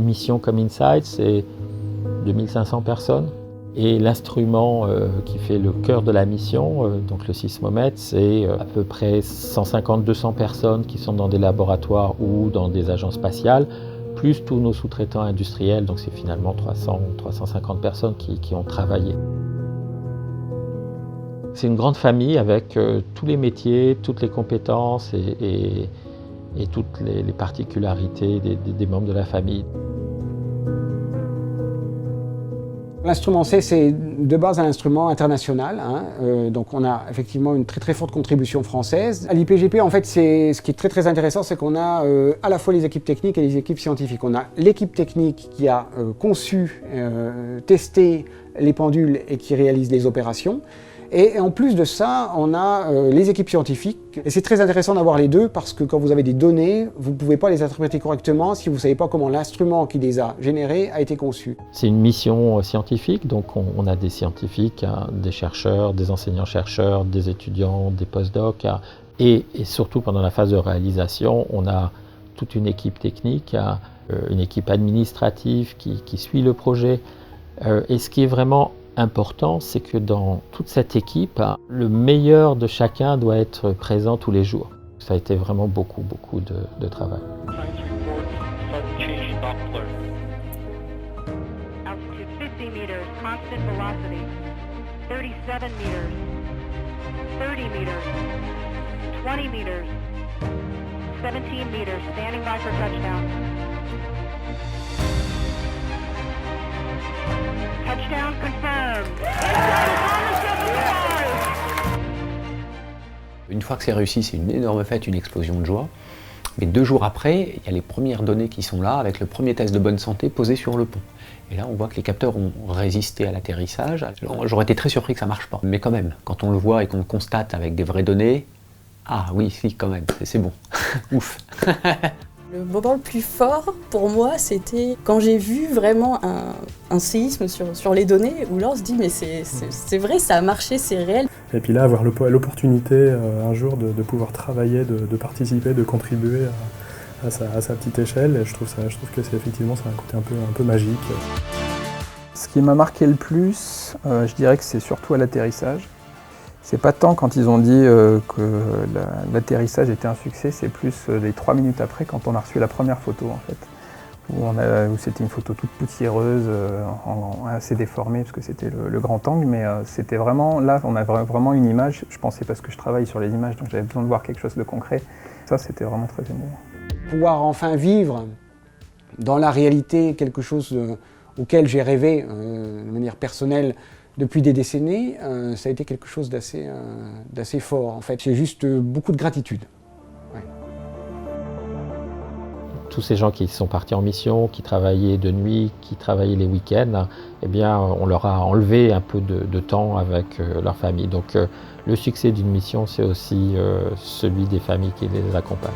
Une mission comme InSight, c'est 2500 personnes. Et l'instrument qui fait le cœur de la mission, donc le sismomètre, c'est à peu près 150-200 personnes qui sont dans des laboratoires ou dans des agences spatiales, plus tous nos sous-traitants industriels, donc c'est finalement 300-350 personnes qui ont travaillé. C'est une grande famille avec tous les métiers, toutes les compétences et toutes les particularités des membres de la famille. L'instrument C, c'est de base un instrument international, donc on a effectivement une très forte contribution française. À l'IPGP, en fait, ce qui est très intéressant, c'est qu'on a à la fois les équipes techniques et les équipes scientifiques. On a l'équipe technique qui a conçu, testé les pendules et qui réalise les opérations. Et en plus de ça, on a les équipes scientifiques. Et c'est très intéressant d'avoir les deux parce que quand vous avez des données, vous ne pouvez pas les interpréter correctement si vous ne savez pas comment l'instrument qui les a générées a été conçu. C'est une mission scientifique, donc on a des scientifiques, des chercheurs, des enseignants-chercheurs, des étudiants, des postdocs. Et surtout pendant la phase de réalisation, on a toute une équipe technique, une équipe administrative qui suit le projet. Et ce qui est vraiment important, c'est que dans toute cette équipe, le meilleur de chacun doit être présent tous les jours. Ça a été vraiment beaucoup de travail. Altitude 50 meters, constant velocity. 37 meters, 30 meters, 20 meters, 17 meters, standing by for touchdown. Touchdown confirmed. Une fois que c'est réussi, c'est une énorme fête, une explosion de joie. Mais 2 jours après, il y a les premières données qui sont là, avec le premier test de bonne santé posé sur le pont. Et là, on voit que les capteurs ont résisté à l'atterrissage. J'aurais été très surpris que ça ne marche pas. Mais quand même, quand on le voit et qu'on le constate avec des vraies données, ah oui, si, quand même, c'est bon. Ouf. Le moment le plus fort pour moi, c'était quand j'ai vu vraiment un séisme sur les données, où là on se dit mais c'est vrai, ça a marché, c'est réel. Et puis là, avoir l'opportunité un jour de pouvoir travailler, de participer, de contribuer à sa petite échelle, et je trouve que c'est effectivement un côté un peu magique. Ce qui m'a marqué le plus, je dirais que c'est surtout à l'atterrissage. C'est pas tant quand ils ont dit que l'atterrissage était un succès, c'est plus les 3 minutes après quand on a reçu la première photo en fait. Où c'était une photo toute poussiéreuse, assez déformée parce que c'était le grand angle, mais c'était vraiment, là on a vraiment une image, je pensais parce que je travaille sur les images donc j'avais besoin de voir quelque chose de concret. Ça c'était vraiment très émouvant. Pouvoir enfin vivre dans la réalité quelque chose auquel j'ai rêvé de manière personnelle depuis des décennies, ça a été quelque chose d'assez fort en fait. J'ai juste beaucoup de gratitude. Ouais. Tous ces gens qui sont partis en mission, qui travaillaient de nuit, qui travaillaient les week-ends, eh bien, on leur a enlevé un peu de temps avec leur famille. Donc le succès d'une mission, c'est aussi celui des familles qui les accompagnent.